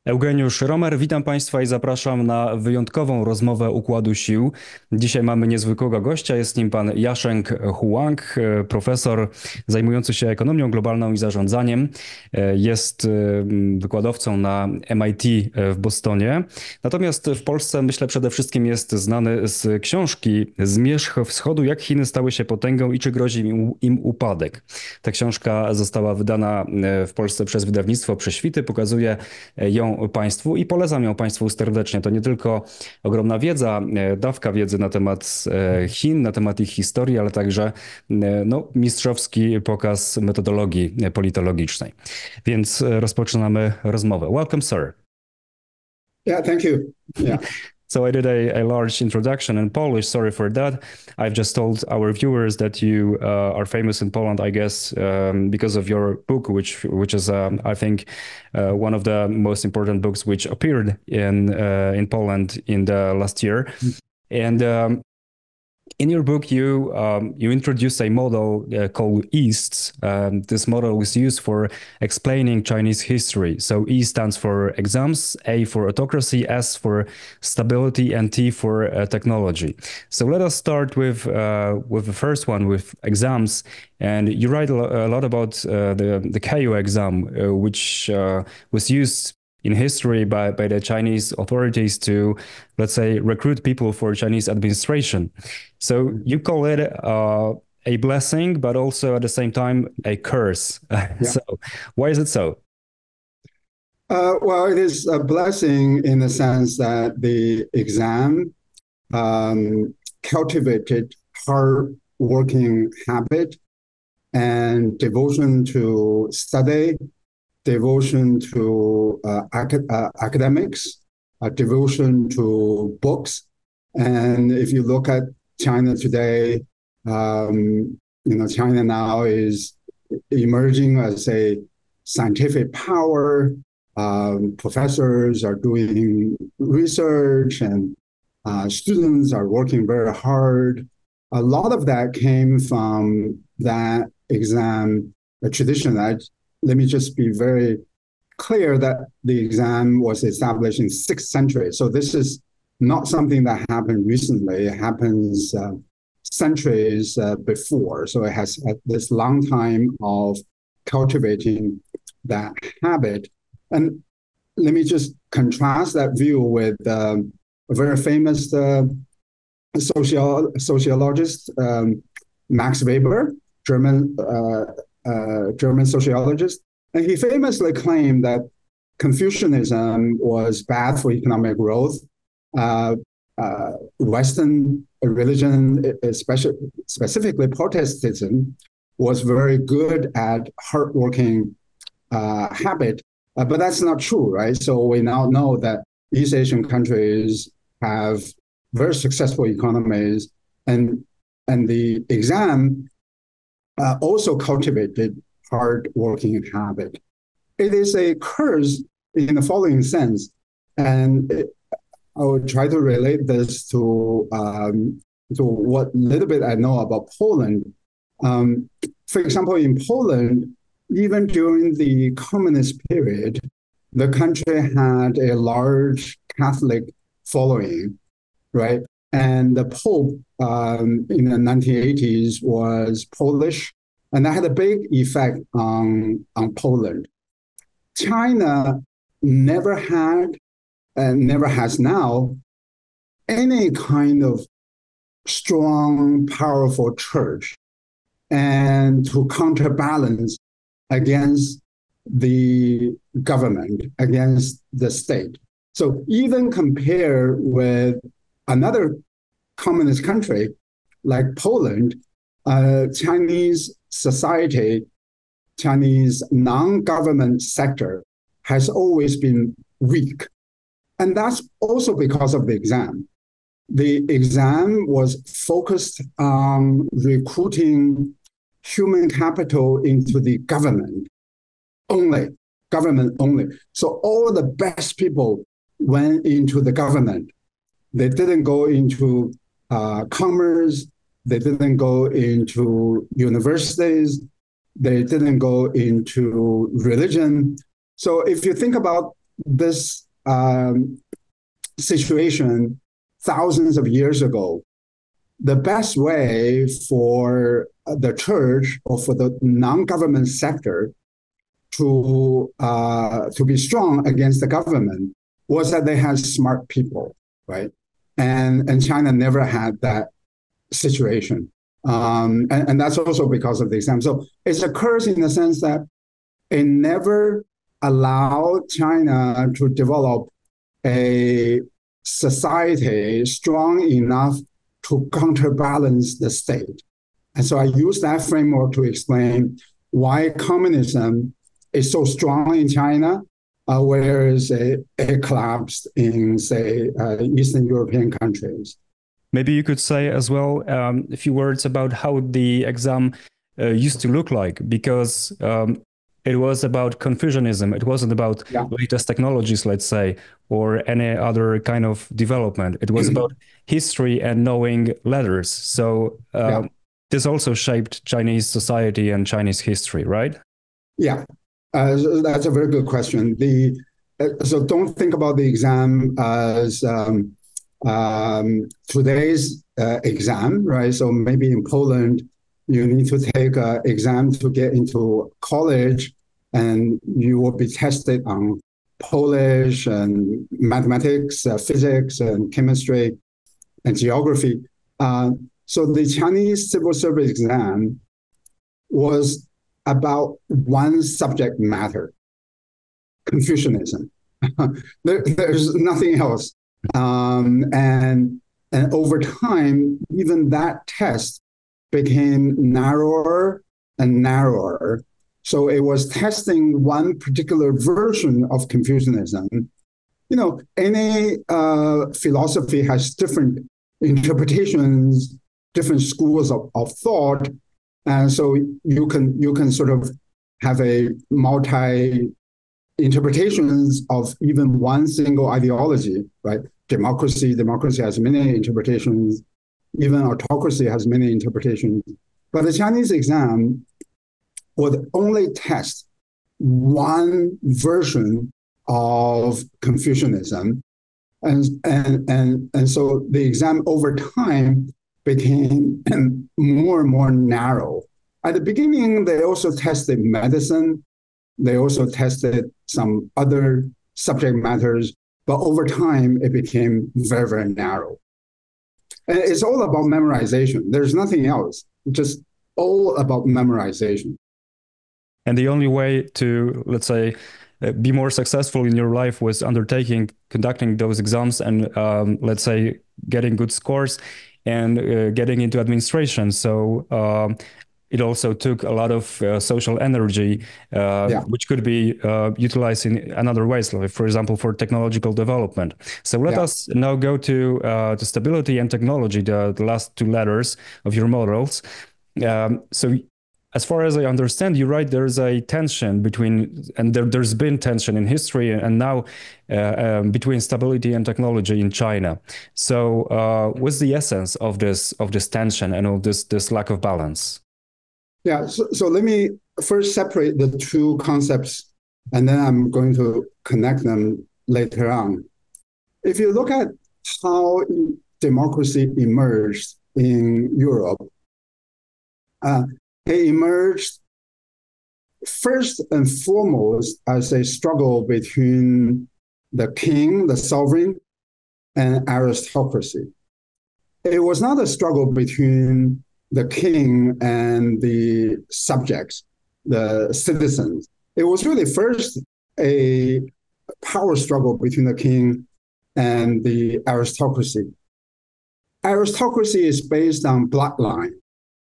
Eugeniusz Romer, witam Państwa i zapraszam na wyjątkową rozmowę Układu Sił. Dzisiaj mamy niezwykłego gościa, jest nim pan Yasheng Huang, profesor zajmujący się ekonomią globalną i zarządzaniem. Jest wykładowcą na MIT w Bostonie. Natomiast w Polsce, myślę, przede wszystkim jest znany z książki Zmierzch Wschodu, jak Chiny stały się potęgą i czy grozi im upadek. Ta książka została wydana w Polsce przez wydawnictwo Prześwity, pokazuje ją Państwu i polecam ją Państwu serdecznie. To nie tylko ogromna wiedza, dawka wiedzy na temat Chin, na temat ich historii, ale także no, mistrzowski pokaz metodologii politologicznej. Więc rozpoczynamy rozmowę. Welcome, sir. Yeah, thank you. Yeah. So I did a large introduction in Polish. Sorry for that. I've just told our viewers that you are famous in Poland, I guess, because of your book, which is, I think, one of the most important books which appeared in Poland in the last year. And in your book, you introduce a model called EAST. This model is used for explaining Chinese history. So E stands for exams, A for autocracy, S for stability, and T for technology. So let us start with the first one, with exams. And you write a lot about the KU exam, which was used in history by the Chinese authorities to, let's say, recruit people for Chinese administration. So you call it a blessing, but also at the same time a curse. Yeah. So why is it so? Well, it is a blessing in the sense that the exam cultivated hard working habit and devotion to study, devotion to academics, devotion to books. And if you look at China today, China now is emerging as a scientific power. Professors are doing research and students are working very hard. A lot of that came from that exam tradition. Let me just be very clear that the exam was established in 6th century. So this is not something that happened recently. It happens centuries before. So it has this long time of cultivating that habit. And let me just contrast that view with a very famous sociologist, Max Weber, German sociologist. And he famously claimed that Confucianism was bad for economic growth. Western religion, specifically Protestantism, was very good at hardworking habit. But that's not true, right? So we now know that East Asian countries have very successful economies, and the exam also cultivated hard-working habit. It is a curse in the following sense, and I will try to relate this to what little bit I know about Poland. For example, in Poland, even during the communist period, the country had a large Catholic following, right? And the Pope in the 1980s was Polish, and that had a big effect on Poland. China never had and never has now any kind of strong, powerful church, and to counterbalance against the government, against the state. So even compare with another communist country like Poland, Chinese society, Chinese non-government sector has always been weak. And that's also because of the exam. The exam was focused on recruiting human capital into the government only. So all the best people went into the government. They didn't go into commerce. They didn't go into universities. They didn't go into religion. So if you think about this situation thousands of years ago, the best way for the church or for the non-government sector to be strong against the government was that they had smart people, right? And China never had that situation. And that's also because of the exam. So it's a curse in the sense that it never allowed China to develop a society strong enough to counterbalance the state. And so I use that framework to explain why communism is so strong in China, whereas it collapsed in, say, Eastern European countries. Maybe you could say as well a few words about how the exam used to look like, because it was about Confucianism. It wasn't about latest technologies, let's say, or any other kind of development. It was about history and knowing letters. So this also shaped Chinese society and Chinese history, right? Yeah, that's a very good question. So don't think about the exam as today's exam, right? So maybe in Poland, you need to take an exam to get into college, and you will be tested on Polish and mathematics, physics and chemistry and geography. So the Chinese civil service exam was about one subject matter, Confucianism. There's nothing else. And over time, even that test became narrower and narrower. So it was testing one particular version of Confucianism. You know, any philosophy has different interpretations, different schools of thought, and so you can sort of have a multi interpretations of even one single ideology, right? Democracy has many interpretations. Even autocracy has many interpretations. But the Chinese exam would only test one version of Confucianism. And so the exam over time became more and more narrow. At the beginning, they also tested medicine. They also tested some other subject matters, but over time, it became very, very narrow. And it's all about memorization. There's nothing else, just all about memorization. And the only way to, let's say, be more successful in your life was conducting those exams and, let's say, getting good scores and getting into administration. So it also took a lot of social energy, which could be utilized in another ways, like, for example, for technological development. So let us now go to the stability and technology, the last two letters of your models. So as far as I understand, you write there's a tension between, and there's been tension in history and now between stability and technology in China. So what's the essence of this tension and of this lack of balance? Yeah, so let me first separate the two concepts, and then I'm going to connect them later on. If you look at how democracy emerged in Europe, it emerged first and foremost as a struggle between the king, the sovereign, and aristocracy. It was not a struggle between the king and the subjects, the citizens. It was really first a power struggle between the king and the aristocracy. Aristocracy is based on bloodline,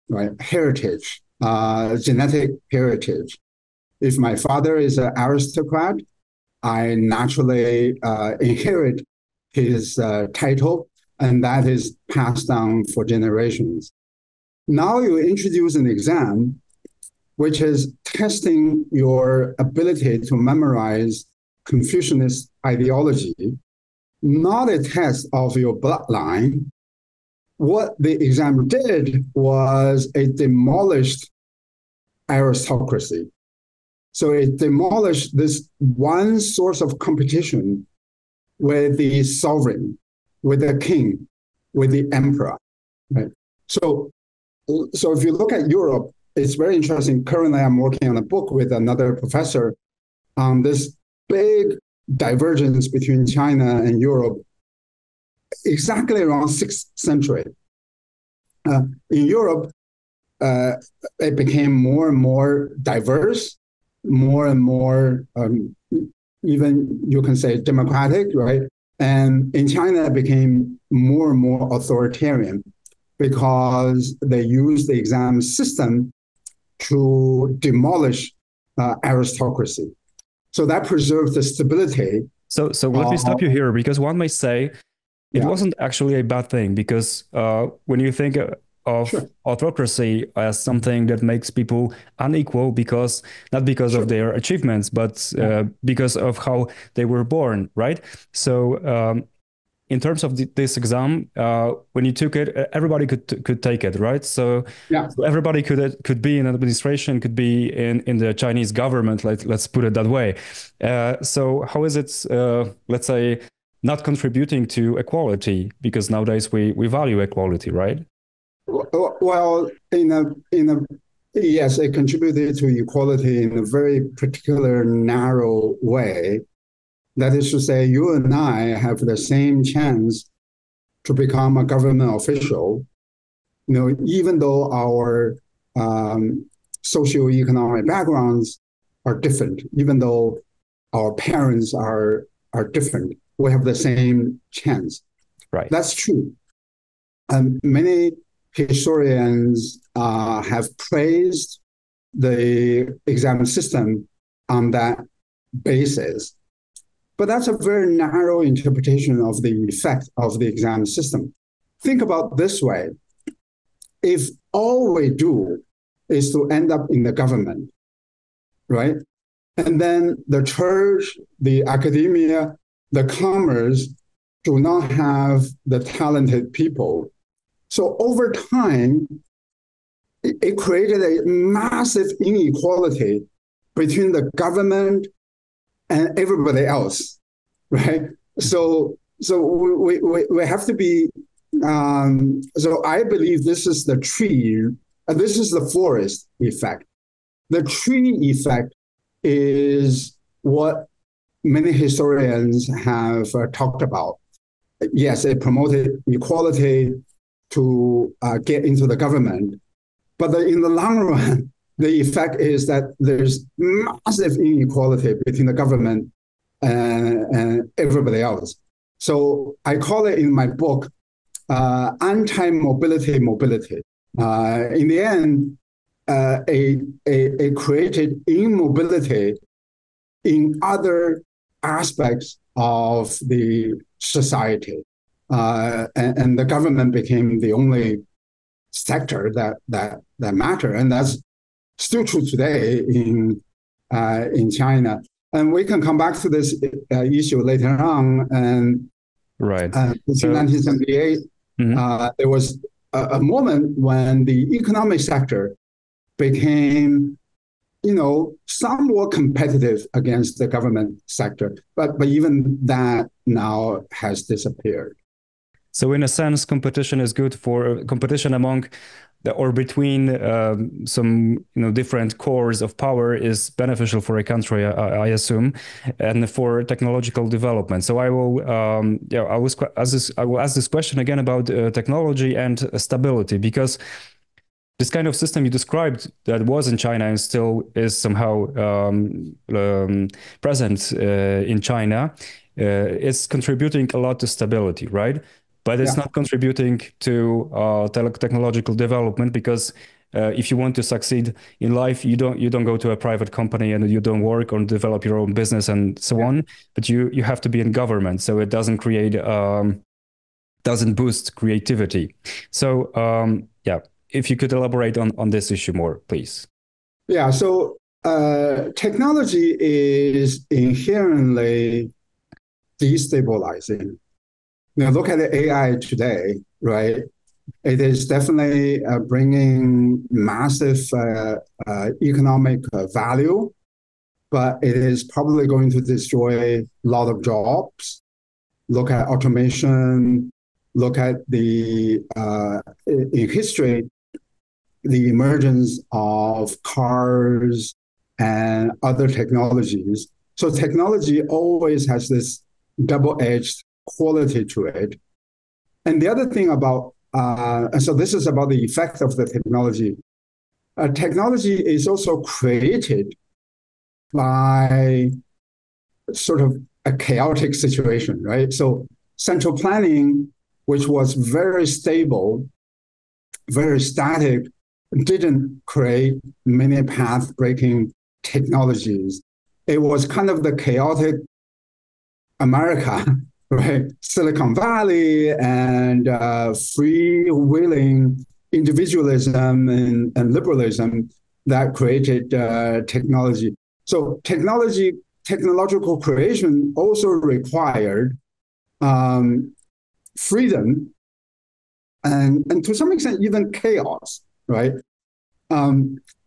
right? Heritage, genetic heritage. If my father is an aristocrat, I naturally inherit his title, and that is passed down for generations. Now you introduce an exam, which is testing your ability to memorize Confucianist ideology, not a test of your bloodline. What the exam did was it demolished aristocracy. So it demolished this one source of competition with the sovereign, with the king, with the emperor, right? So, so if you look at Europe, it's very interesting. Currently, I'm working on a book with another professor on this big divergence between China and Europe exactly around 6th century. In Europe, it became more and more diverse, more and more, even you can say democratic, right? And in China, it became more and more authoritarian because they used the exam system to demolish aristocracy. So that preserved the stability. So let me stop you here, because one may say it wasn't actually a bad thing, because when you think of autocracy as something that makes people unequal, because not because of their achievements, but because of how they were born, right? So in terms of this exam, when you took it, everybody could take it, right? So, so everybody could be in administration, could be in the Chinese government. Let's put it that way. So how is it, let's say, not contributing to equality? Because nowadays we value equality, right? Well, yes, it contributed to equality in a very particular, narrow way. That is to say, you and I have the same chance to become a government official, even though our socioeconomic backgrounds are different, even though our parents are different, we have the same chance. Right. That's true. Many historians have praised the exam system on that basis. But that's a very narrow interpretation of the effect of the exam system. Think about this way. If all we do is to end up in the government, right? And then the church, the academia, the commerce do not have the talented people. So over time, it created a massive inequality between the government and everybody else, right? So we have to be. So I believe this is the tree, this is the forest effect. The tree effect is what many historians have talked about. Yes, it promoted equality to get into the government, but in the long run, the effect is that there's massive inequality between the government and everybody else. So I call it in my book anti-mobility mobility. In the end, it created immobility in other aspects of the society, and the government became the only sector that matter, and that's still true today in China. And we can come back to this issue later on. And right, in 1978, there was a moment when the economic sector became, somewhat competitive against the government sector, but even that now has disappeared. So in a sense, competition is good for competition among or between some different cores of power is beneficial for a country, I assume, and for technological development. So I will I will ask this question again about technology and stability, because this kind of system you described that was in China and still is somehow present in China is contributing a lot to stability, right? But it's not contributing to technological development, because if you want to succeed in life, you don't go to a private company and you don't work or develop your own business and so on. But you have to be in government, so it doesn't create doesn't boost creativity. So if you could elaborate on this issue more, please. Yeah. So technology is inherently destabilizing. Now, look at the AI today, right? It is definitely bringing massive economic value, but it is probably going to destroy a lot of jobs. Look at automation, look at in history, the emergence of cars and other technologies. So technology always has this double-edged quality to it. And the other thing about, so this is about the effect of the technology. Technology is also created by sort of a chaotic situation, right? So central planning, which was very stable, very static, didn't create many path-breaking technologies. It was kind of the chaotic America, right? Silicon Valley and free-wheeling individualism and liberalism that created technology. So technological creation also required freedom and to some extent even chaos, right?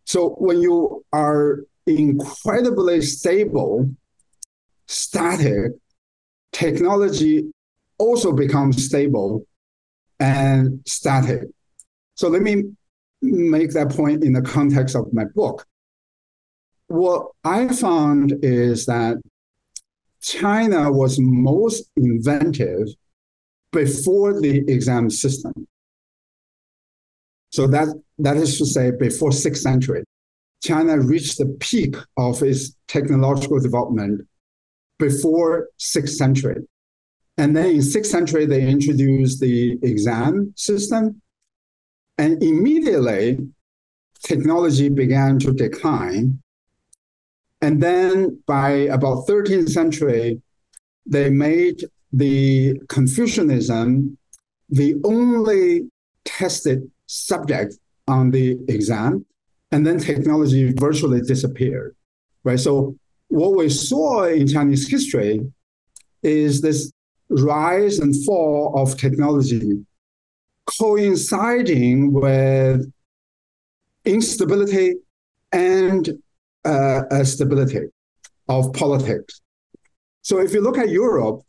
So when you are incredibly stable, static, technology also becomes stable and static. So let me make that point in the context of my book. What I found is that China was most inventive before the exam system. So that is to say, before 6th century, China reached the peak of its technological development before 6th century. And then in 6th century, they introduced the exam system. And immediately, technology began to decline. And then by about 13th century, they made the Confucianism the only tested subject on the exam, and then technology virtually disappeared, right? So what we saw in Chinese history is this rise and fall of technology coinciding with instability and stability of politics. So if you look at Europe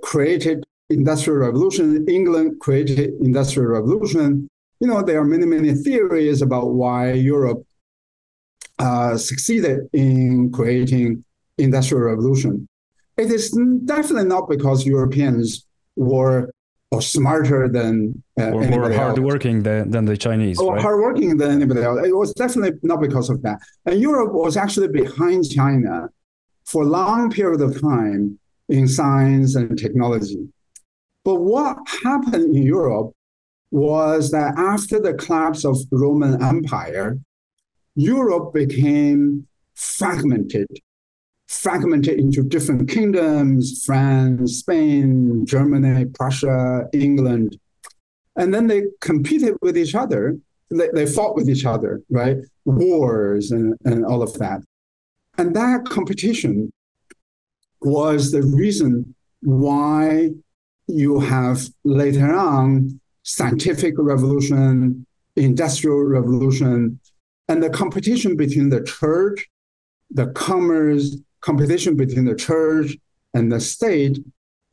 created Industrial Revolution, England created Industrial Revolution. You know, there are many, many theories about why Europe succeeded in creating Industrial Revolution. It is definitely not because Europeans were smarter than or hardworking than the Chinese, or right? hardworking than anybody else. It was definitely not because of that. And Europe was actually behind China for a long period of time in science and technology. But what happened in Europe was that after the collapse of Roman Empire, Europe became fragmented into different kingdoms, France, Spain, Germany, Prussia, England. And then they competed with each other. They fought with each other, right? Wars and all of that. And that competition was the reason why you have later on scientific revolution, industrial revolution, and the competition between the church, the commerce, competition between the church and the state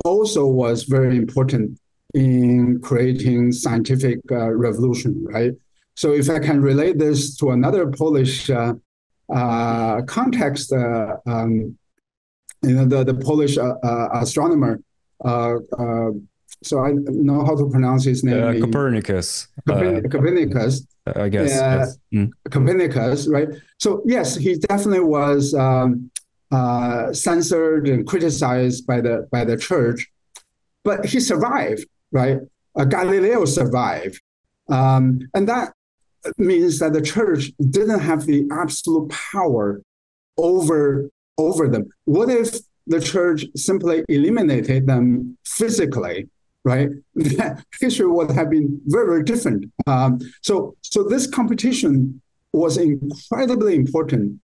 also was very important in creating scientific revolution, right? So if I can relate this to another Polish context, the Polish astronomer, so I know how to pronounce his name. Copernicus. Copernicus. I guess. Yes. Copernicus, right? So yes, he definitely was censored and criticized by the church, but he survived, right? Galileo survived, and that means that the church didn't have the absolute power over them. What if the church simply eliminated them physically, right? History would have been very, very different. So this competition was incredibly important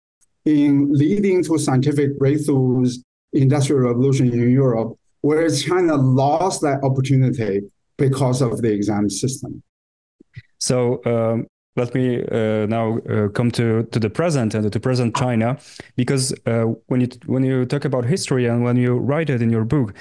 in leading to scientific breakthroughs, industrial revolution in Europe, whereas China lost that opportunity because of the exam system. So let me now come to the present and to present China, because when you talk about history and when you write it in your book,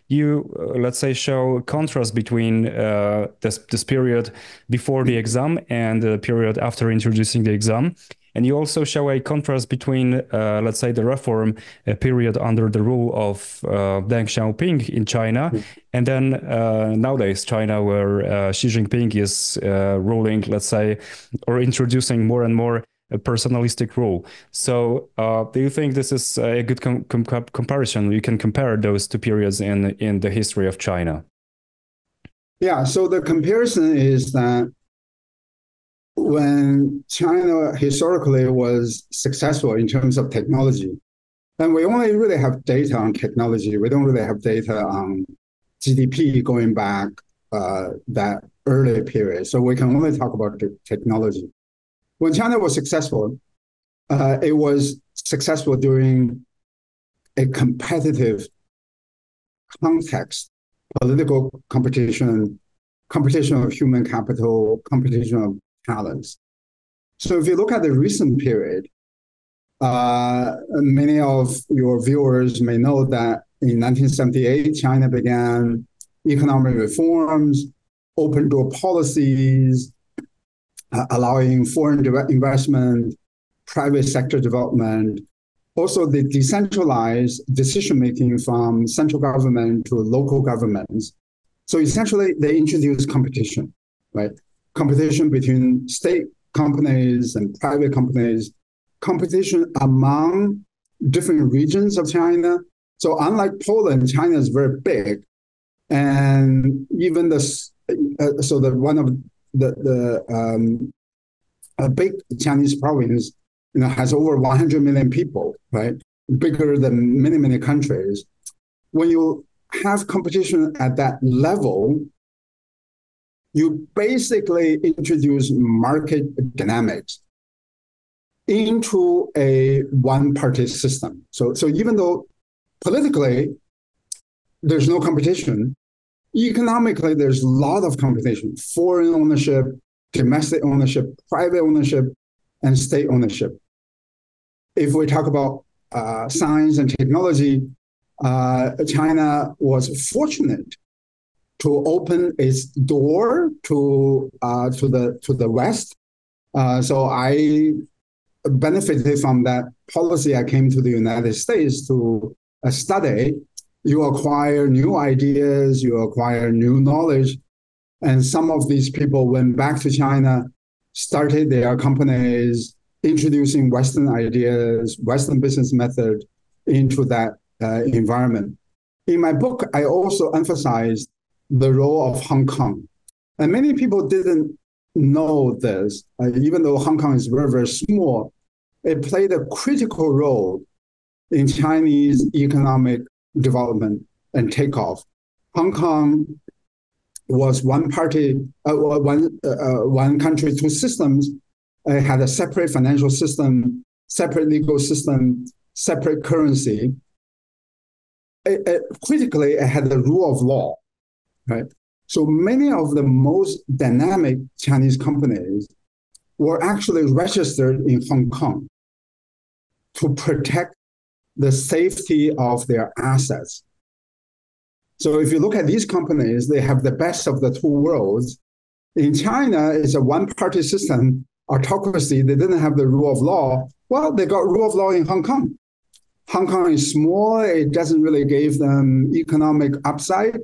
you let's say show contrast between this period before the exam and the period after introducing the exam. And you also show a contrast between, let's say, the reform period under the rule of Deng Xiaoping in China, and then nowadays China, where Xi Jinping is ruling, let's say, or introducing more and more a personalistic rule. So do you think this is a good comparison? You can compare those two periods in the history of China. Yeah, so the comparison is that when China historically was successful in terms of technology, and we only really have data on technology, we don't really have data on GDP going back that early period. So we can only talk about the technology. When China was successful, it was successful during a competitive context, political competition, competition of human capital, competition of talents. So if you look at the recent period, many of your viewers may know that in 1978, China began economic reforms, open door policies, allowing foreign direct investment, private sector development, also the decentralized decision-making from central government to local governments. So essentially, they introduced competition, right? Competition between state companies and private companies, competition among different regions of China. So unlike Poland, China is very big. And even one of a big Chinese province, has over 100 million people, right? Bigger than many, many countries. When you have competition at that level, you basically introduce market dynamics into a one-party system. So even though politically there's no competition, economically there's a lot of competition: foreign ownership, domestic ownership, private ownership, and state ownership. If we talk about science and technology, China was fortunate to open its door to the West. So I benefited from that policy. I came to the United States to study. You acquire new ideas, you acquire new knowledge, and some of these people went back to China, started their companies, introducing Western ideas, Western business method into that environment. In my book, I also emphasized the role of Hong Kong. And many people didn't know this, even though Hong Kong is very, very small. It played a critical role in Chinese economic development and takeoff. Hong Kong was one country, two systems. It had a separate financial system, separate legal system, separate currency. Critically, it had the rule of law, right? So many of the most dynamic Chinese companies were actually registered in Hong Kong to protect the safety of their assets. So if you look at these companies, they have the best of the two worlds. In China, it's a one-party system, autocracy. They didn't have the rule of law. Well, they got rule of law in Hong Kong. Hong Kong is small. It doesn't really give them economic upside.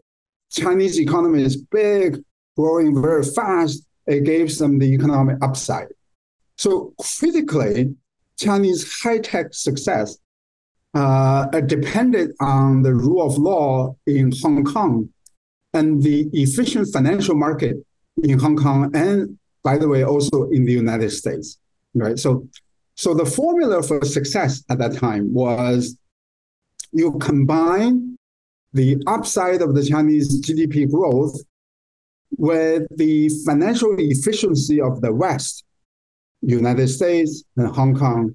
Chinese economy is big, growing very fast. It gives them the economic upside. So critically, Chinese high-tech success depended on the rule of law in Hong Kong and the efficient financial market in Hong Kong, and by the way, also in the United States, right? So the formula for success at that time was you combine the upside of the Chinese GDP growth with the financial efficiency of the West, United States and Hong Kong,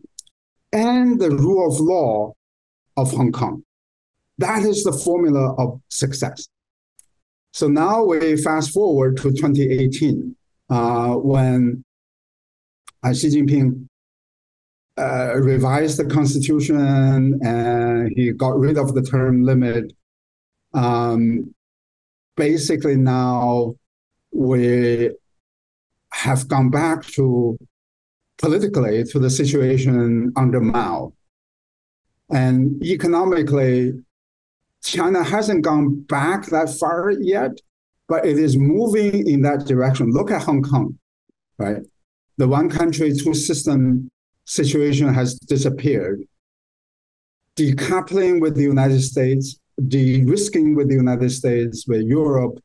and the rule of law of Hong Kong. That is the formula of success. So now we fast forward to 2018, when Xi Jinping revised the constitution and he got rid of the term limit. Basically, now we have gone back to politically to the situation under Mao. And economically, China hasn't gone back that far yet, but it is moving in that direction. Look at Hong Kong, right? The one country, two system situation has disappeared. Decoupling with the United States, de-risking with the United States, with Europe,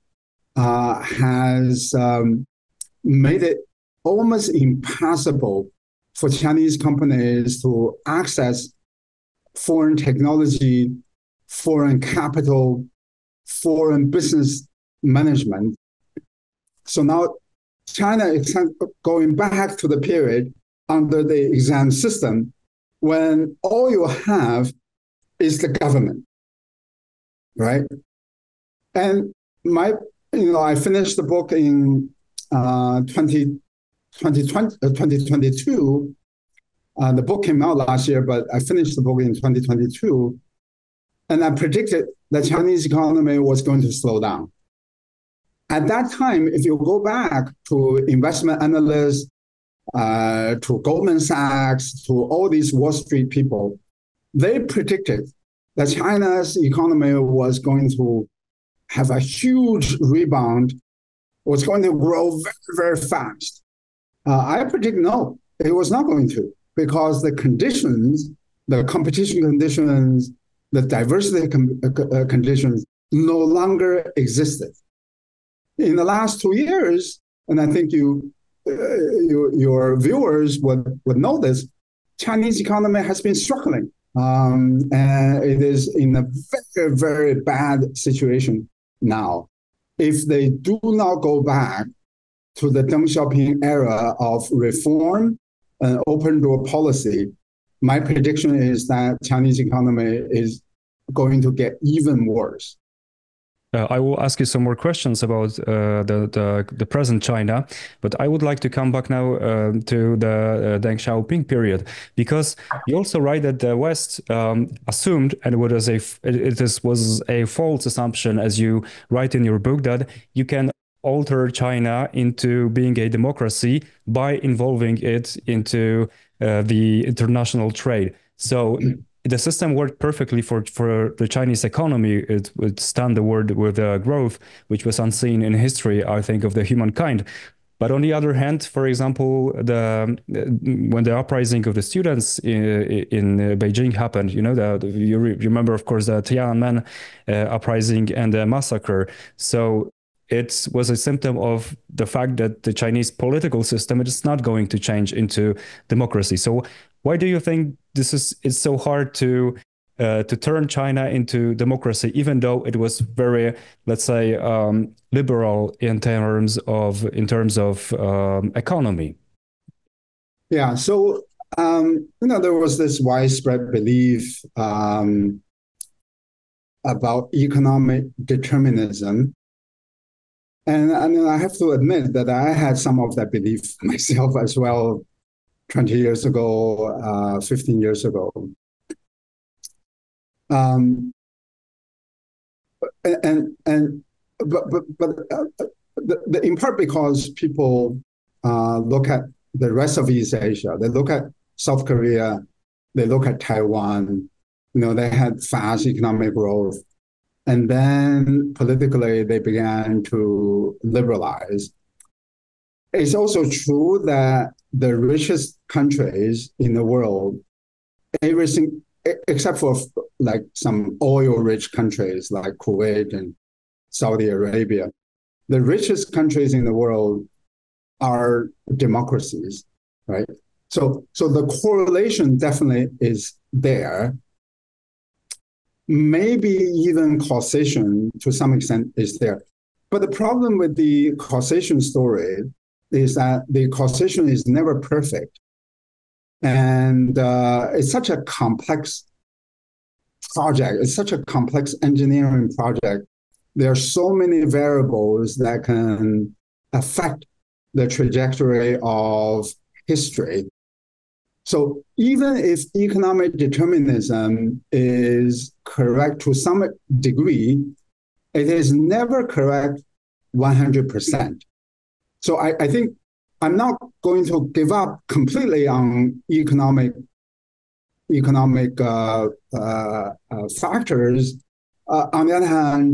has made it almost impossible for Chinese companies to access foreign technology, foreign capital, foreign business management. So now China is going back to the period under the exam system when all you have is the government, right? And I finished the book in 2022. The book came out last year, but I finished the book in 2022. And I predicted the Chinese economy was going to slow down. At that time, if you go back to investment analysts, to Goldman Sachs, to all these Wall Street people, they predicted that China's economy was going to have a huge rebound, was going to grow very, very fast. I predict no, it was not going to, because the conditions, the competition conditions, the diversity conditions no longer existed. In the last 2 years, and I think your viewers would know this, Chinese economy has been struggling. And it is in a very, very bad situation now. If they do not go back to the Deng Xiaoping era of reform and open door policy, my prediction is that Chinese economy is going to get even worse. I will ask you some more questions about the present China, but I would like to come back now to the Deng Xiaoping period, because you also write that the West assumed, and it was a false assumption, as you write in your book, that you can alter China into being a democracy by involving it into the international trade. So the system worked perfectly for the Chinese economy. It would stand the word with growth, which was unseen in history, I think, of the humankind. But on the other hand, for example, when the uprising of the students in Beijing happened, you remember, of course, the Tiananmen uprising and the massacre. So it was a symptom of the fact that the Chinese political system is not going to change into democracy. So why do you think it's so hard to turn China into democracy, even though it was very, let's say, liberal in terms of economy? Yeah. So there was this widespread belief about economic determinism. And I have to admit that I had some of that belief myself as well, 20 years ago, 15 years ago. But in part because people look at the rest of East Asia, they look at South Korea, they look at Taiwan, they had fast economic growth. And then politically, they began to liberalize. It's also true that the richest countries in the world, everything except for like some oil-rich countries like Kuwait and Saudi Arabia, the richest countries in the world are democracies, right? So the correlation definitely is there. Maybe even causation to some extent is there. But the problem with the causation story is that the causation is never perfect. And it's such a complex project. It's such a complex engineering project. There are so many variables that can affect the trajectory of history. So even if economic determinism is correct to some degree, it is never correct 100%. So I think I'm not going to give up completely on economic factors. On the other hand,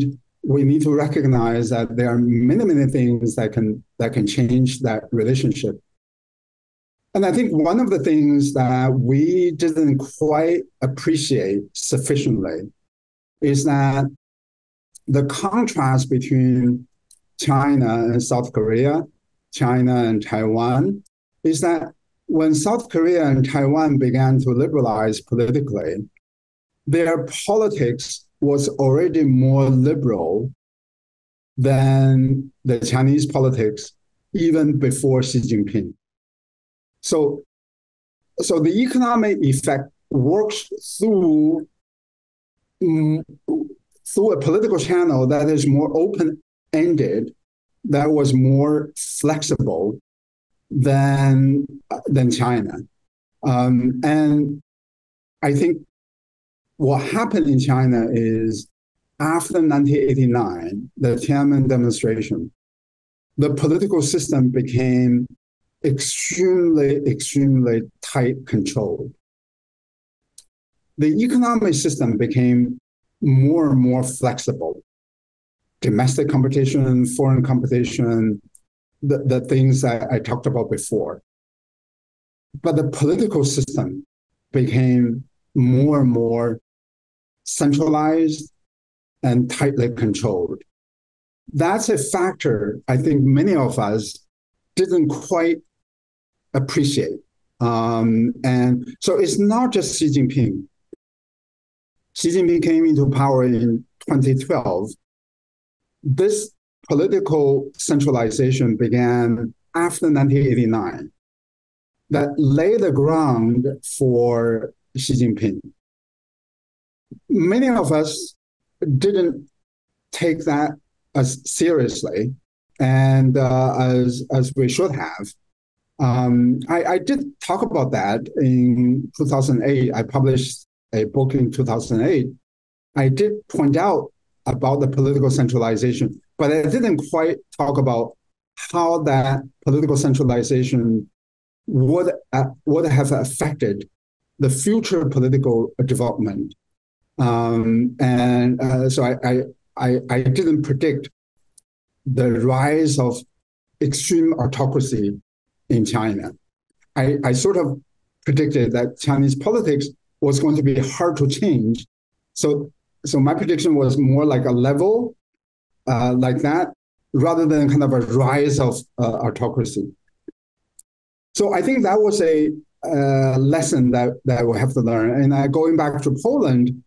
we need to recognize that there are many things that can change that relationship. And I think one of the things that we didn't quite appreciate sufficiently is that the contrast between China and South Korea, China and Taiwan, is that when South Korea and Taiwan began to liberalize politically, their politics was already more liberal than the Chinese politics even before Xi Jinping. So the economic effect works through a political channel that is more open-ended, that was more flexible than China. And I think what happened in China is after 1989, the Tiananmen demonstration, the political system became extremely tight controlled. The economic system became more and more flexible. Domestic competition, foreign competition, the things I talked about before. But the political system became more and more centralized and tightly controlled. That's a factor I think many of us didn't quite appreciate. And so it's not just Xi Jinping. Xi Jinping came into power in 2012. This political centralization began after 1989 that laid the ground for Xi Jinping. Many of us didn't take that as seriously and as we should have. I did talk about that in 2008. I published a book in 2008. I did point out about the political centralization, but I didn't quite talk about how that political centralization would have affected the future political development. So I didn't predict the rise of extreme autocracy in China. I sort of predicted that Chinese politics was going to be hard to change. So my prediction was more like a level like that, rather than kind of a rise of autocracy. So I think that was a lesson that we have to learn. And going back to Poland,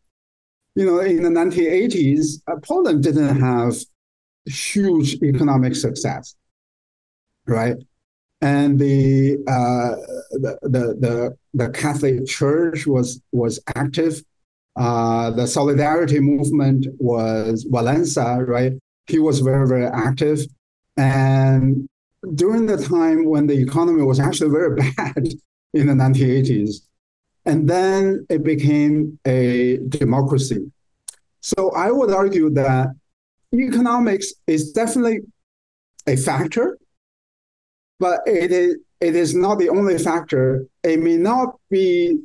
in the 1980s, Poland didn't have huge economic success, right? And the Catholic Church was active. The Solidarity movement was Walesa, right? He was very active. And during the time when the economy was actually very bad in the 1980s, and then it became a democracy. So I would argue that economics is definitely a factor, but it is not the only factor. It may not be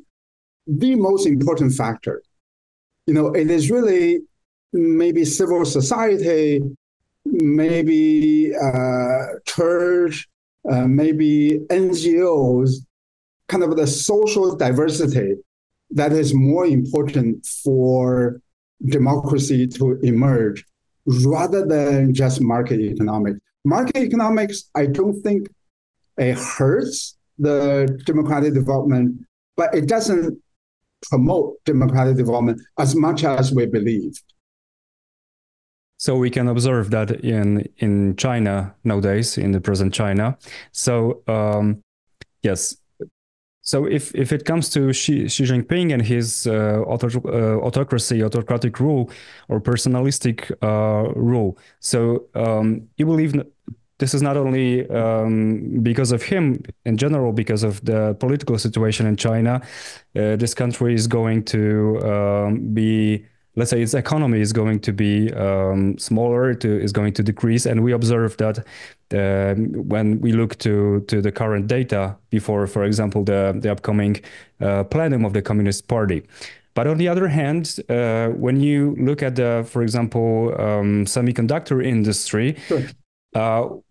the most important factor. It is really maybe civil society, maybe church, maybe NGOs, kind of the social diversity that is more important for democracy to emerge rather than just market economics. Market economics, I don't think it hurts the democratic development, but it doesn't promote democratic development as much as we believe. So we can observe that in China nowadays, in the present China. So yes. So if it comes to Xi Jinping and his autocratic rule or personalistic rule, so you believe this is not only because of him in general, because of the political situation in China. This country is going to be, let's say, its economy is going to be smaller, is going to decrease. And we observe that when we look to the current data before, for example, the upcoming plenum of the Communist Party. But on the other hand, when you look at the, for example, semiconductor industry, Sure.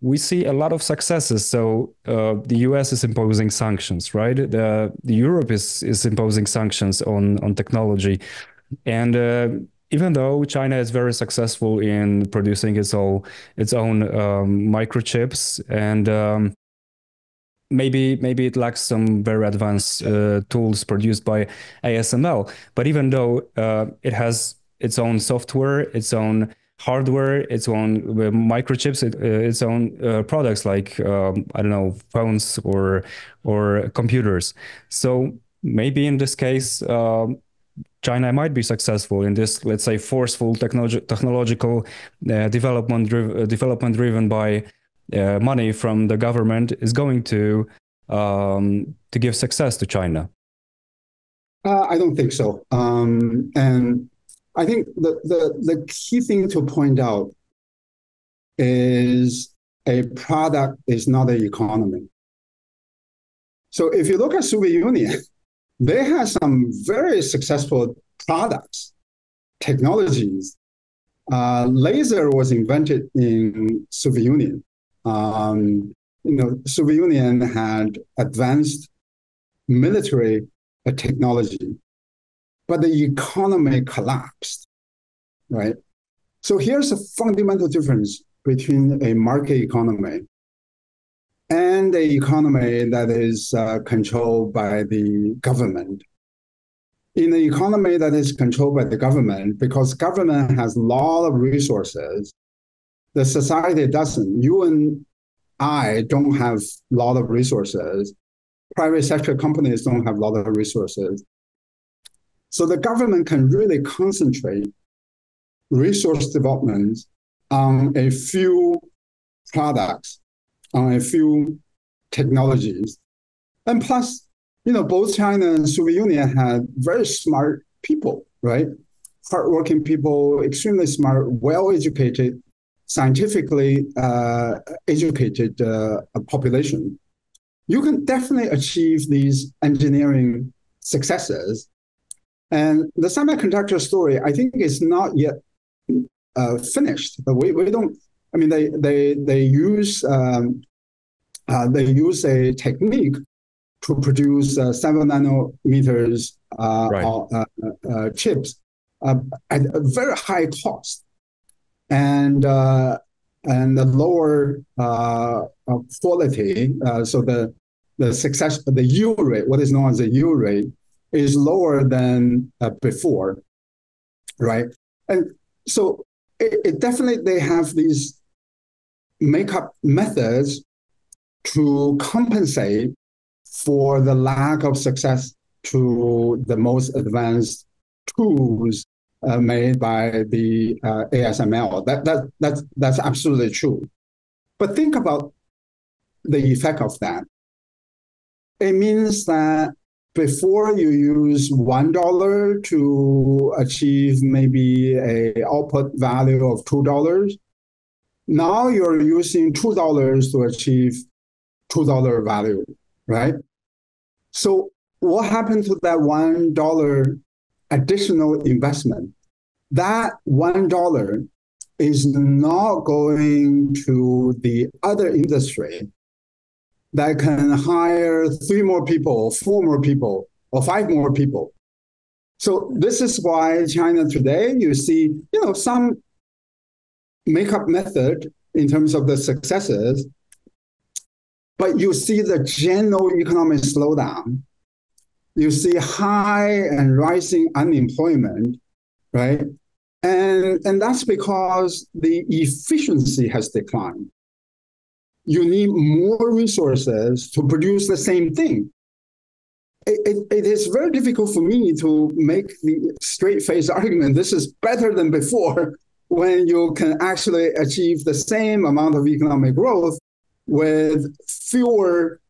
We see a lot of successes. So the US is imposing sanctions, right? The Europe is imposing sanctions on technology. And even though China is very successful in producing its own microchips, and maybe it lacks some very advanced tools produced by ASML, but even though it has its own software, its own hardware, its own microchips, its own products like I don't know, phones or computers. So maybe in this case, China might be successful in this, let's say, forceful technological development driven by money from the government is going to give success to China. I don't think so. And I think the key thing to point out is a product is not an economy. So if you look at Soviet Union, they had some very successful products, technologies. Laser was invented in Soviet Union. Soviet Union had advanced military technology, but the economy collapsed, right? So here's a fundamental difference between a market economy and an economy that is controlled by the government. In the economy that is controlled by the government, because government has a lot of resources, the society doesn't. You and I don't have a lot of resources. Private sector companies don't have a lot of resources. So the government can really concentrate resource development on a few products, on a few technologies. And plus, both China and Soviet Union had very smart people, right? Hardworking people, extremely smart, well-educated, scientifically educated population. You can definitely achieve these engineering successes. And the semiconductor story, I think, is not yet finished. But we don't. I mean, they use a technique to produce 7 nanometers chips at a very high cost and a lower quality. So the success, the yield rate, what is known as the yield rate, is lower than before, right? And so it definitely, they have these makeup methods to compensate for the lack of success to the most advanced tools made by the ASML. That's absolutely true. But think about the effect of that. It means that before you use $1 to achieve maybe an output value of $2, now you're using $2 to achieve $2 value, right? So what happened to that $1 additional investment? That $1 is not going to the other industry that can hire 3 more people, 4 more people, or 5 more people. So this is why China today, you see, some makeup method in terms of the successes, but you see the general economic slowdown. You see high and rising unemployment, right? And that's because the efficiency has declined. You need more resources to produce the same thing. It is very difficult for me to make the straight-faced argument, this is better than before, when you can actually achieve the same amount of economic growth with fewer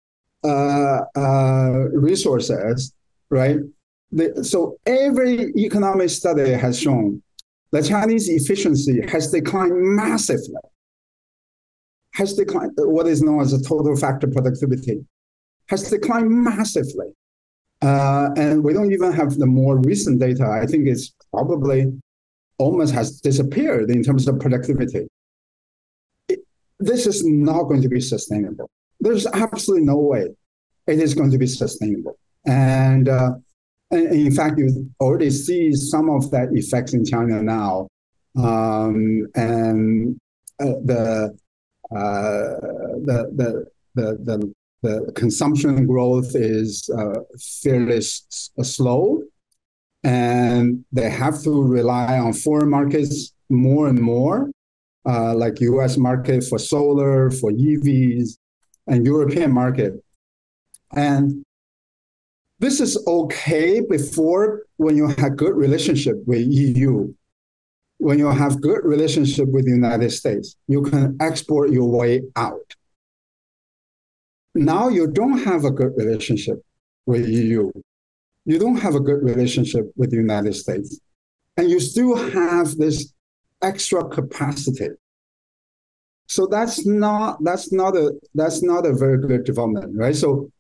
resources, right? So every economic study has shown the Chinese efficiency has declined massively, has declined what is known as a total factor productivity, has declined massively. And we don't even have the more recent data. I think it's probably almost has disappeared in terms of productivity. This is not going to be sustainable. There's absolutely no way it is going to be sustainable. And in fact, you already see some of that effects in China now. And the consumption growth is fairly slow, and they have to rely on foreign markets more and more, like U.S. market for solar, for EVs, and European market. And this is okay before when you have good relationship with EU. When you have good relationship with the United States, you can export your way out. Now you don't have a good relationship with EU. You don't have a good relationship with the United States. And you still have this extra capacity. So that's not a very good development, right? So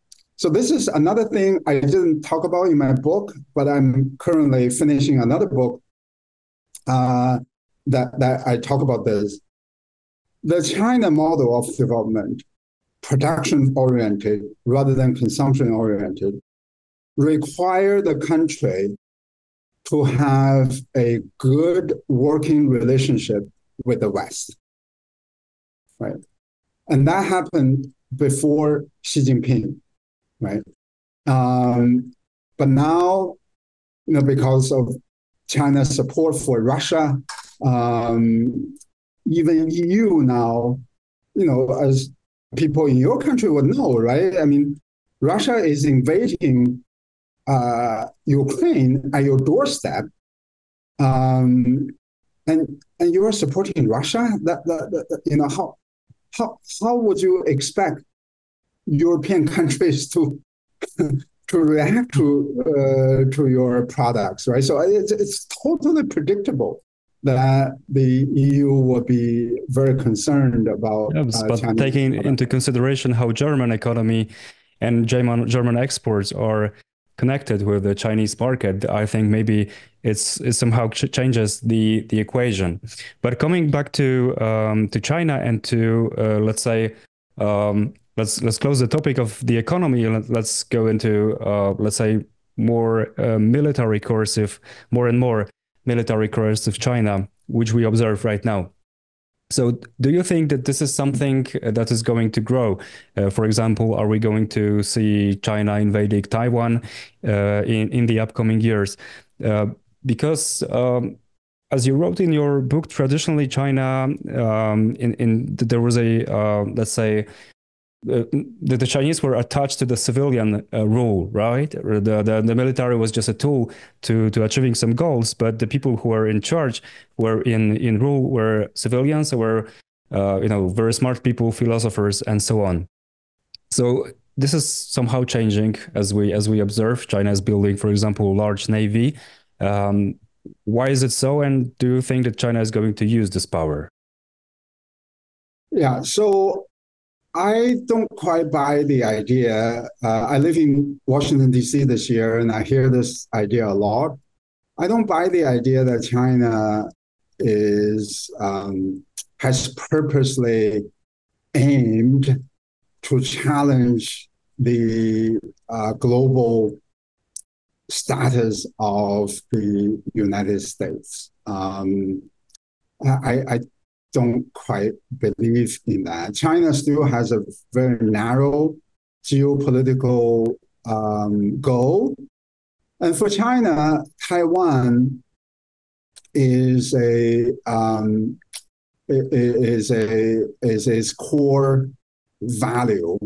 this is another thing I didn't talk about in my book, but I'm currently finishing another book that I talk about this. The China model of development, production-oriented rather than consumption-oriented, require the country to have a good working relationship with the West, right? And that happened before Xi Jinping, right? But now, because of China's support for Russia, even EU now, as people in your country would know, right? I mean, Russia is invading Ukraine at your doorstep, and you are supporting Russia. How would you expect European countries to react to your products, right? So it's totally predictable that the EU will be very concerned about. Yes, but taking into consideration how German economy and German exports are connected with the Chinese market, I think maybe it somehow changes the equation. But coming back to China and to let's say let's close the topic of the economy and let's go into let's say more military coercive, more and more military coercive China, which we observe right now. So do you think that this is something that is going to grow? For example, are we going to see China invading Taiwan in the upcoming years? Because as you wrote in your book, traditionally China, there was a, let's say, the Chinese were attached to the civilian rule, right? The military was just a tool to achieving some goals, but the people who were in charge, were in rule, were civilians, were very smart people, philosophers, and so on. So this is somehow changing as we observe. China is building, for example, a large navy. Why is it so? And do you think that China is going to use this power? Yeah, so I don't quite buy the idea. I live in Washington, D.C. this year, and I hear this idea a lot. I don't buy the idea that China has purposely aimed to challenge the global status of the United States. I don't quite believe in that. China still has a very narrow geopolitical goal. And for China, Taiwan is its core value,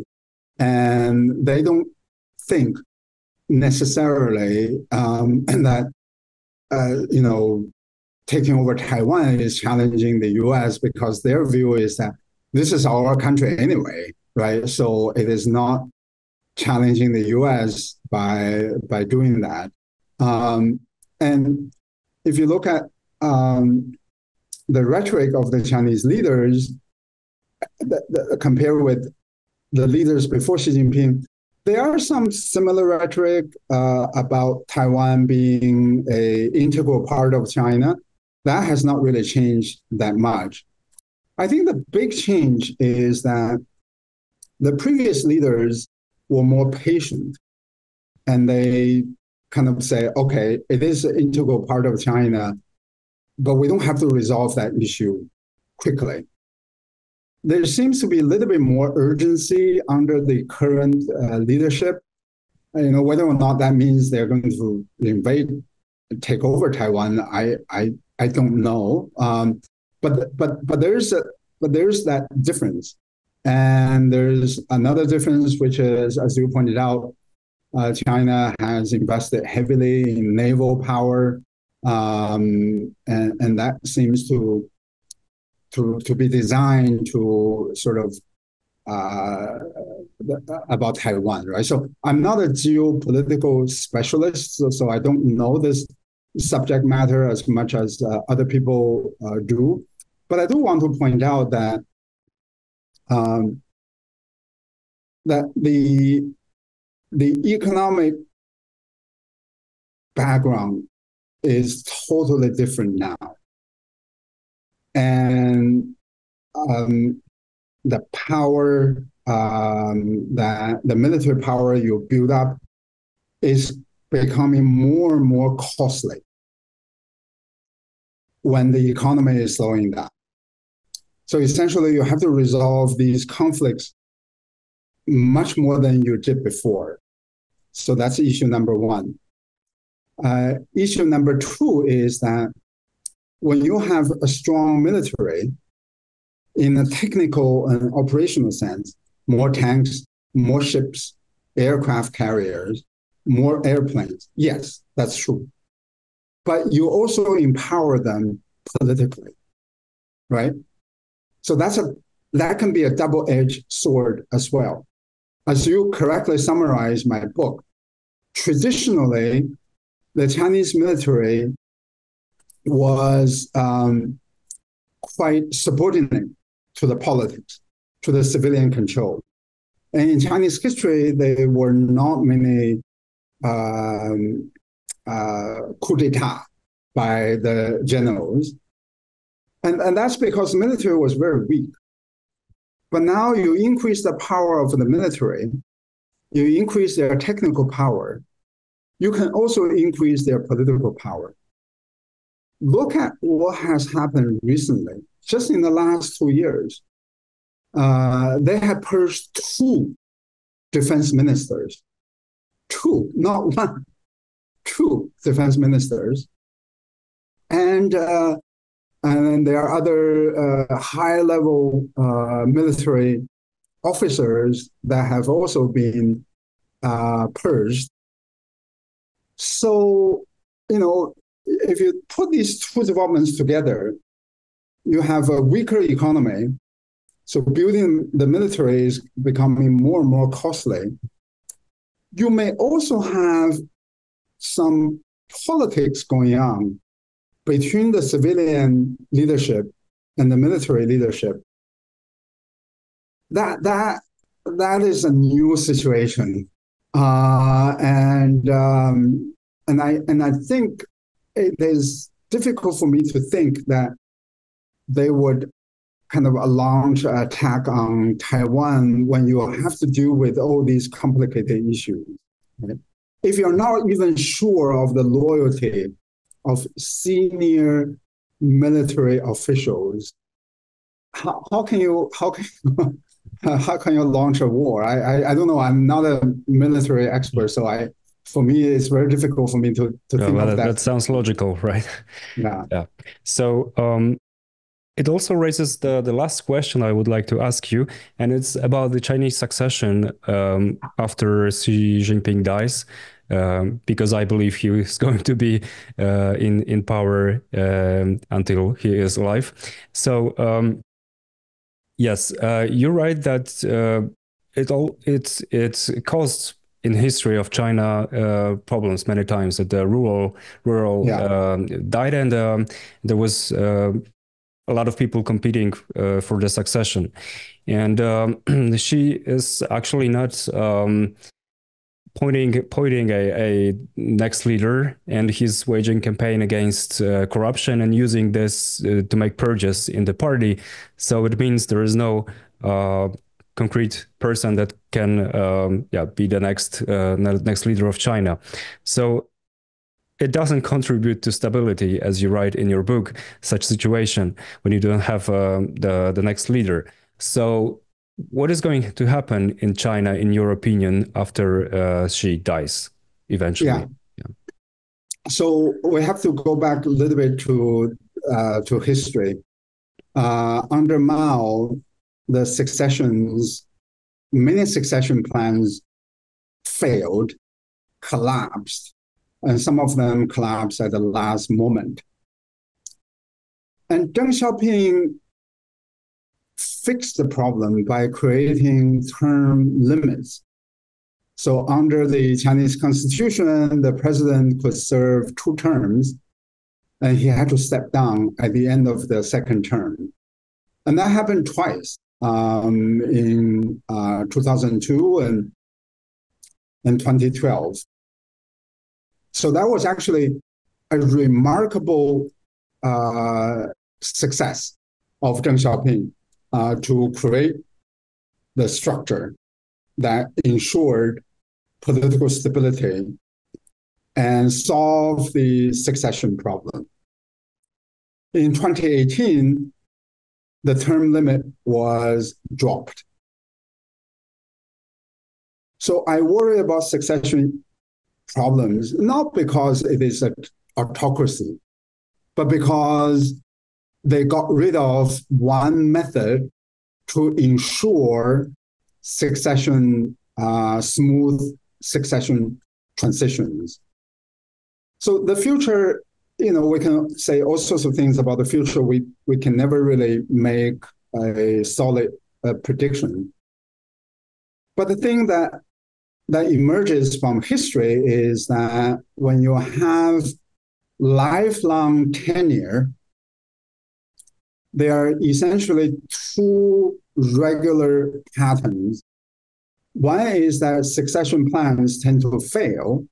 and they don't think necessarily that taking over Taiwan is challenging the US because their view is that this is our country anyway, right? So it is not challenging the US by doing that. And if you look at the rhetoric of the Chinese leaders, compared with the leaders before Xi Jinping, there are some similar rhetoric about Taiwan being an integral part of China. That has not really changed that much. I think the big change is that the previous leaders were more patient, and they kind of say, okay, it is an integral part of China, but we don't have to resolve that issue quickly. There seems to be a little bit more urgency under the current leadership. Whether or not that means they're going to invade, take over Taiwan, I don't know. But there's that difference, and there's another difference, which is, as you pointed out, China has invested heavily in naval power, and that seems to be designed to sort of about Taiwan, right? So I'm not a geopolitical specialist, so I don't know this subject matter as much as other people do. But I do want to point out that that the economic background is totally different now. And the power, that the military power you build up is becoming more and more costly when the economy is slowing down. So essentially, you have to resolve these conflicts much more than you did before. So that's issue number one. Issue number two is that when you have a strong military, in a technical and operational sense, more tanks, more ships, aircraft carriers, more airplanes. Yes, that's true. But you also empower them politically, right? So that can be a double-edged sword as well. As you correctly summarize my book, traditionally, the Chinese military was quite subordinate to the politics, to the civilian control. And in Chinese history, there were not many coup d'etat by the generals. And that's because the military was very weak. But now you increase the power of the military, you increase their technical power, you can also increase their political power. Look at what has happened recently. Just in the last 2 years, they have purged 2 defense ministers. 2, not 1, 2 defense ministers. And there are other high-level military officers that have also been purged. So, if you put these 2 developments together, you have a weaker economy. So building the military is becoming more and more costly. You may also have some politics going on between the civilian leadership and the military leadership. That is a new situation, and I think it is difficult for me to think that they would kind of launch an attack on Taiwan when you have to deal with all these complicated issues. Right? If you're not even sure of the loyalty of senior military officials, how can you launch a war? I don't know. I'm not a military expert, so for me it's very difficult for me to think of that. That sounds logical, right? Yeah. Yeah. So It also raises the last question I would like to ask you, and it's about the Chinese succession after Xi Jinping dies, because I believe he is going to be in power until he is alive. So yes, you're right that it's caused in history of China problems many times that the rural Yeah. died, and there was a lot of people competing for the succession. And she is actually not pointing a next leader, and he's waging campaign against corruption and using this to make purges in the party. So it means there is no concrete person that can be the next leader of China. So it doesn't contribute to stability, as you write in your book, such situation when you don't have the next leader. So what is going to happen in China, in your opinion, after she dies Yeah. eventually? So we have to go back a little bit to history. Under Mao, the many succession plans failed, collapsed, and some of them collapsed at the last moment. And Deng Xiaoping fixed the problem by creating term limits. So under the Chinese Constitution, the president could serve 2 terms, and he had to step down at the end of the second term. And that happened twice, in 2002 and 2012. So that was actually a remarkable success of Deng Xiaoping to create the structure that ensured political stability and solve the succession problem. In 2018, the term limit was dropped. So I worry about succession problems, not because it is an autocracy, but because they got rid of one method to ensure smooth succession transitions. So the future, we can say all sorts of things about the future. We can never really make a solid prediction. But the thing that emerges from history is that when you have lifelong tenure, there are essentially 2 regular patterns. One is that succession plans tend to fail,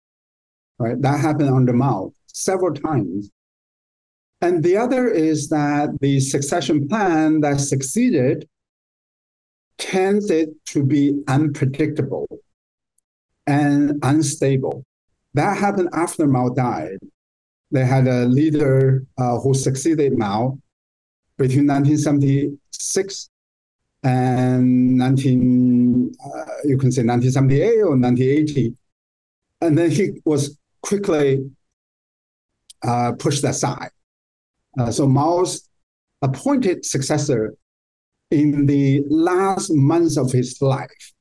right? That happened under Mao several times. And the other is that the succession plan that succeeded tended to be unpredictable and unstable. That happened after Mao died. They had a leader who succeeded Mao between 1976 and 1978 or 1980. And then he was quickly pushed aside. So Mao's appointed successor in the last months of his life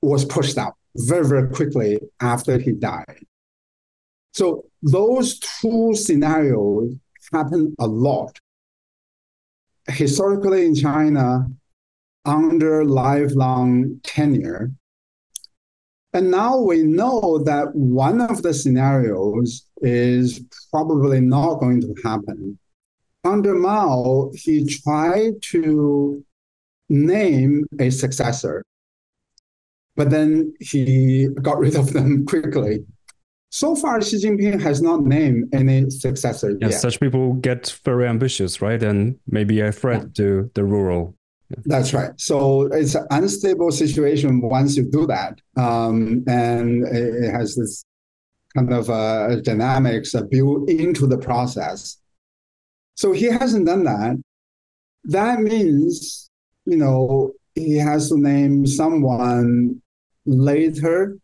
was pushed out very, very quickly after he died. So those 2 scenarios happen a lot historically in China under lifelong tenure. And now we know that one of the scenarios is probably not going to happen. Under Mao, he tried to name a successor, but then he got rid of them quickly. So far, Xi Jinping has not named any successor yet. Such people get very ambitious, right? And maybe a threat to the rural. That's right. So it's an unstable situation once you do that. And it has this kind of dynamics built into the process. So he hasn't done that. That means, he has to name someone later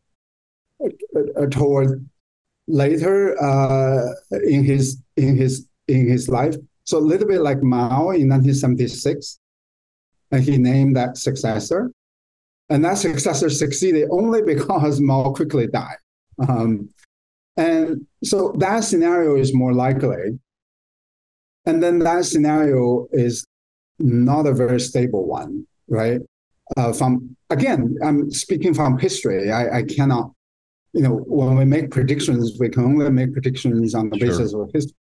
in his life. So a little bit like Mao in 1976, and he named that successor. And that successor succeeded only because Mao quickly died. And so that scenario is more likely. And then that scenario is not a very stable one, right? Again, I'm speaking from history. I cannot, when we make predictions, we can only make predictions on the basis of history.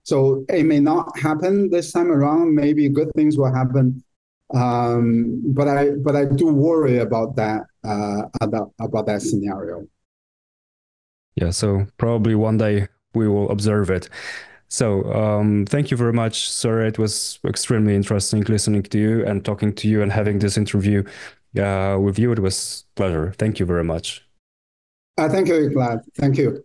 So it may not happen this time around. Maybe good things will happen, but I do worry about that scenario. Yeah. So probably one day we will observe it. So thank you very much, sir. It was extremely interesting listening to you and talking to you and having this interview with you. It was a pleasure. Thank you very much. Thank you, Glad. Thank you.